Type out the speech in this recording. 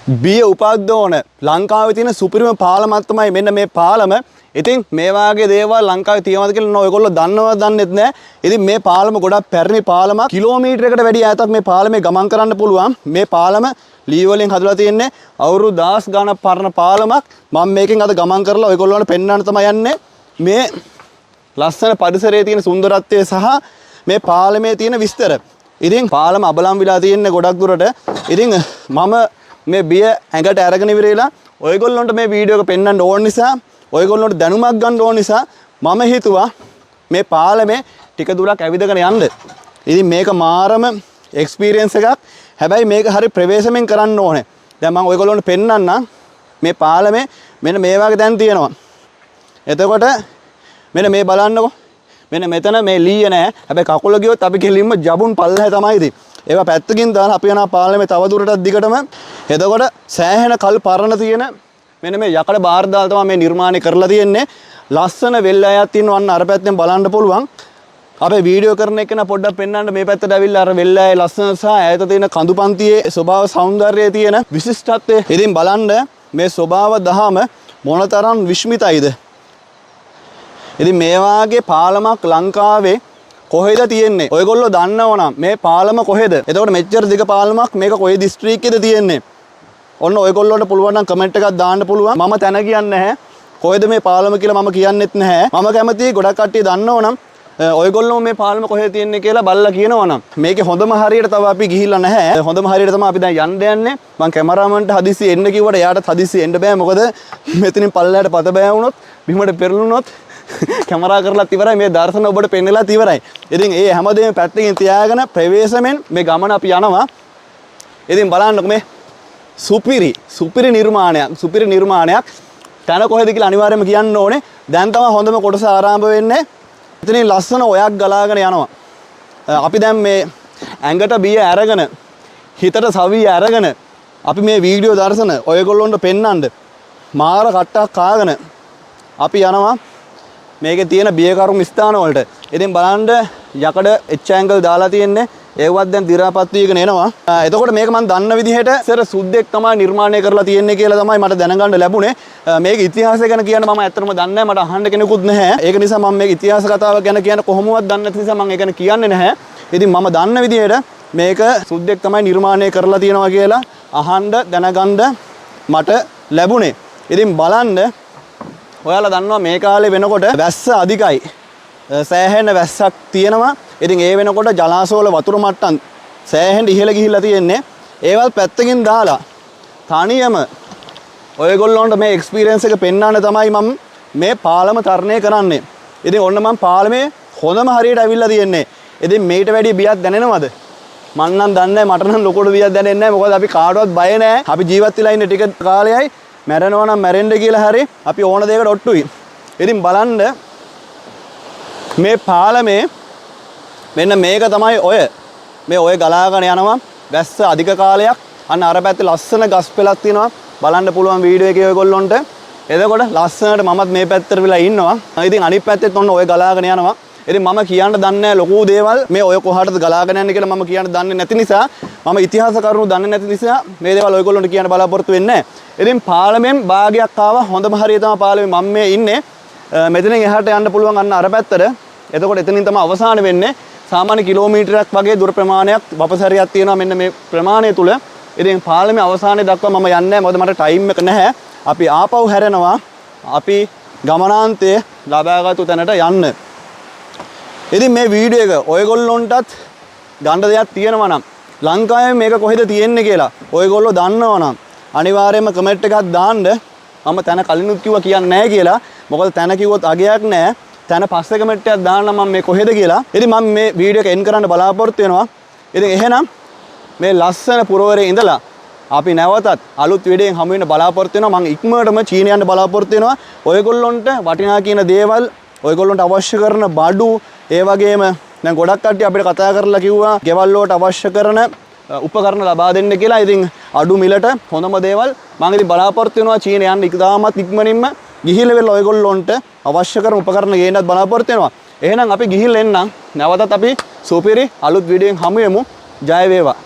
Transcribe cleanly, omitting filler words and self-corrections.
බිය උපද්දවන ලංකාවේ තියෙන සුපිරිම පාලමක් තමයි මෙන්න මේ පාලම. ඉතින් මේ වාගේ දේවල් ලංකාවේ තියෙනවද කියලා ඔයගොල්ලෝ දන්නවද දන්නෙත් නැහැ. ඉතින් මේ පාලම ගොඩක් පැරණි පාලමක්. කිලෝමීටරයකට වැඩි ඈතක් මේ පාලමේ ගමන් කරන්න පුළුවන්. මේ පාලම ලී වලින් හදලා තියෙන්නේ අවුරුදු 10 ගණන් පරණ පාලමක්. මම මේකෙන් අද ගමන් කරලා ඔයගොල්ලන්ට පෙන්වන්න තමයි යන්නේ. මේ ලස්සන පරිසරයේ තියෙන සුන්දරත්වය සහ මේ පාලමේ තියෙන විස්තර. ඉතින් පාලම අබලම් විලා තියෙන්නේ ගොඩක් දුරට. ඉතින් මම මේ බිය ඇඟට අරගෙන ඉවරලා ඔයගොල්ලන්ට මේ වීඩියෝ එක පෙන්වන්න ඕන නිසා ඔයගොල්ලන්ට දැනුමක් ගන්න ඕන නිසා මම හිතුවා මේ පාලමේ ටික දුරක් ඇවිදගෙන යන්න. ඉතින් මේක මාරම එක්ස්පීරියන්ස් එකක්. හැබැයි මේක හරි ප්‍රවේශමෙන් කරන්න ඕනේ. දැන් මම ඔයගොල්ලන්ට පෙන්වන්නම් මේ පාලමේ මෙන්න මේ වගේ දැන් තියෙනවා. එතකොට මෙන්න මේ බලන්නකෝ. මෙන්න මෙතන මේ ලීය නෑ. හැබැයි කකුල ගියොත් අපි කෙලින්ම ජබුන් පල්ලෙහා තමයි ඉතින්. ඒවා පැත්තකින් දාලා අපි යනවා පාලමේ තව දුරටත් දිගටම. එතකොට සෑහෙන කල් පරණ තියෙන මෙන්න මේ යකඩ බාර් දාලා තමයි මේ නිර්මාණය කරලා තියෙන්නේ. ලස්සන වෙල් අයයක් තියෙනවා අන්න අර පැත්තෙන් බලන්න පුළුවන්. අපේ වීඩියෝ කරන එක නා පොඩ්ඩක් පෙන්වන්න මේ පැත්තට ඇවිල්ලා අර වෙල් අය ලස්සන සහ ඈත තියෙන කඳු පන්තියේ ස්වභාව සෞන්දර්යය තියෙන විශිෂ්ටත්වය. ඉතින් බලන්න මේ ස්වභාව දහම මොනතරම් විශ්මිතයිද. ඉතින් මේ වාගේ පාලමක් ලංකාවේ කොහෙද තියෙන්නේ? ඔයගොල්ලෝ දන්නවනම් මේ පාලම කොහෙද? එතකොට මෙච්චර දිග පාලමක් මේක කොයි දිස්ත්‍රික්කෙද තියෙන්නේ? ඔන්න ඔයගොල්ලෝට පුළුවන් නම් කමෙන්ට් එකක් දාන්න පුළුවන්. මම තැන කියන්නේ නැහැ. කොහෙද මේ පාලම කියලා මම කියන්නෙත් නැහැ. මම කැමතියි ගොඩක් කට්ටිය දන්නවනම් ඔයගොල්ලෝ මේ පාලම කොහෙද තියෙන්නේ කියලා බලලා කියනවනම් මේකේ හොඳම හරියට තව අපි ගිහිල්ලා නැහැ. හොඳම හරියට තමයි අපි දැන් යන්න යන්නේ. මම කැමරාමන්ට හදිස්සි එන්න කිව්වට එයාට හදිස්සි එන්න බෑ. මොකද මෙතනින් පල්ලයට පත බෑ වුණොත් බිමට පෙරළුනොත් කැමරා කරලා ඉවරයි. මේ දර්ශන ඔබට පෙන්නලා ඉවරයි. ඉතින් ඒ හැමදේම පැත්තකින් තියාගෙන ප්‍රවේශමෙන් මේ ගමන අපි යනවා. ඉතින් බලන්නකො මේ සුපිරි නිර්මාණයක් තන කොහෙද කියලා අනිවාර්යයෙන්ම කියන්න ඕනේ. දැන් තමයි හොඳම කොටස ආරම්භ වෙන්නේ. ඉතින් ලස්සන ඔයක් ගලාගෙන යනවා. අපි දැන් මේ ඇඟට බිය අරගෙන හිතට සවිය අරගෙන අපි මේ වීඩියෝ දර්ශන ඔයගොල්ලොන්ට පෙන්වන්න මාර කට්ටක් කාගෙන අපි යනවා මේකේ තියෙන බියකරුම් ස්ථාන වලට. ඉතින් බලන්න යකඩ එච් ඇන්ගල් දාලා තියෙන්නේ. ඒවත් දැන් දි รา පත් වීගෙන එනවා. එතකොට මේක මම දන්න විදිහට ඉතර සුද්දෙක් තමයි නිර්මාණය කරලා තියෙන්නේ කියලා තමයි මට දැනගන්න ලැබුණේ. මේක ඉතිහාසය ගැන කියන්න මම ඇත්තටම දන්නේ නැහැ. මට අහන්න කෙනෙකුත් නැහැ. ඒක නිසා මම මේක ඉතිහාස කතාව ගැන කියන්න කොහොමවත් දන්නේ නැති නිසා මම ඒක ගැන කියන්නේ නැහැ. ඉතින් මම දන්න විදිහට මේක සුද්දෙක් තමයි නිර්මාණය කරලා තියෙනවා කියලා අහන්න දැනගන්න මට ලැබුණේ. ඉතින් බලන්න ඔයාලා දන්නවා මේ කාලේ වෙනකොට වැස්ස අධිකයි. සෑහෙන වැස්සක් තියෙනවා. ඉතින් ඒ වෙනකොට ජලාශවල වතුර මට්ටම් සෑහෙන ඉහළ ගිහිල්ලා තියෙන්නේ. ඒවල් පැත්තකින් දාලා තනියම ඔයගොල්ලොන්ට මේ එක්ස්පීරියන්ස් එක පෙන්වන්න තමයි මම මේ පාලම තරණය කරන්නේ. ඉතින් ඔන්න මම පාලමේ හොඳම හරියට ඇවිල්ලා තියෙන්නේ. ඉතින් මේට වැඩි බියක් දැනෙනවද? මං නම් දන්නේ මට නම් ලොකුට බියක් දැනෙන්නේ නැහැ. මොකද අපි කාටවත් බය නැහැ. අපි ජීවත් වෙලා ඉන්නේ ටික කාලයයි. මැරෙනවා නම් මැරෙන්න කියලා හරි අපි ඕන දෙයකට ඔට්ටුයි. ඉතින් බලන්න මේ පාලමේ මෙන්න මේක තමයි ඔය ගලාගෙන යනවා වැස්ස අධික කාලයක්. අන්න අර පැත්තේ ලස්සන ගස් පෙලක් තියෙනවා. බලන්න පුළුවන් වීඩියෝ එකේ ඔයගොල්ලොන්ට. එතකොට ලස්සනට මමත් මේ පැත්තට වෙලා ඉන්නවා. ඉතින් අනිත් පැත්තෙත් ඔන්න ඔය ගලාගෙන යනවා. ඉතින් මම කියන්න දන්නේ නැහැ ලොකු දේවල් මේ ඔය කොහාටද ගලාගෙන යන්නේ කියලා මම කියන්න දන්නේ නැති නිසා මම ඉතිහාස කරුණු දන්නේ නැති නිසා මේ දේවල් ඔයගොල්ලන්ට කියන්න බලාපොරොත්තු වෙන්නේ නැහැ. ඉතින් පාලමෙන් භාගයක් ආවා. හොඳම හරිය තමයි පාලමේ මම මේ ඉන්නේ. මෙතනින් එහාට යන්න පුළුවන් අන්න අර පැත්තට. එතකොට එතනින් තමයි අවසාන වෙන්නේ. සාමාන්‍ය කිලෝමීටරයක් වගේ දුර ප්‍රමාණයක් වපසරියක් තියෙනවා මෙන්න මේ ප්‍රමාණය තුල. ඉතින් පාලමේ අවසානයේ දක්වා මම යන්නේ නැහැ. මොකද මට ටයිම් එක නැහැ. අපි ආපහු හැරෙනවා. අපි ගමනාන්තයේ ලබාගත්තු තැනට යන්න. ඉතින් මේ වීඩියෝ එක ඔයගොල්ලොන්ටත් ගන්න දෙයක් තියෙනවා නම් ලංකාවේ මේක කොහෙද තියෙන්නේ කියලා ඔයගොල්ලෝ දන්නවා නම් අනිවාර්යයෙන්ම කමෙන්ට් එකක් දාන්න. මම තැන කලිනුත් කිව්වා කියන්නේ නැහැ කියලා. මොකද තැන කිව්වොත් අගයක් නැහැ. තැන පස්සේ කමෙන්ට් එකක් දාන්න මම මේ කොහෙද කියලා. ඉතින් මම මේ වීඩියෝ එක එන්ඩ් කරන්න බලාපොරොත්තු වෙනවා. ඉතින් එහෙනම් මේ ලස්සන පුරවරේ ඉඳලා අපි නැවතත් අලුත් වීඩියෝෙන් හමු වෙන්න බලාපොරොත්තු වෙනවා. මම ඉක්මනටම චීන යන්න බලාපොරොත්තු වෙනවා. ඔයගොල්ලොන්ට වටිනා කියන දේවල් ඔයගොල්ලොන්ට අවශ්‍ය කරන බඩු ඒ වගේම දැන් ගොඩක් කට්ටිය අපිට කතා කරලා කිව්වා ගෙවල් වලට අවශ්‍ය කරන උපකරණ ලබා දෙන්න කියලා. ඉතින් අඩු මිලට හොඳම දේවල් මම ඉතින් බලාපොරොත්තු වෙනවා චීන යන්න ඉතාමත් ඉක්මනින්ම ගිහිල්ලා වෙලා ඔයගොල්ලොන්ට අවශ්‍ය කරන උපකරණ ගේන්නත් බලාපොරොත්තු වෙනවා. එහෙනම් අපි ගිහිල්ලා එන්නම්. නැවතත් අපි සුපිරි අලුත් වීඩියෝෙන් හමු වෙමු. ජය වේවා.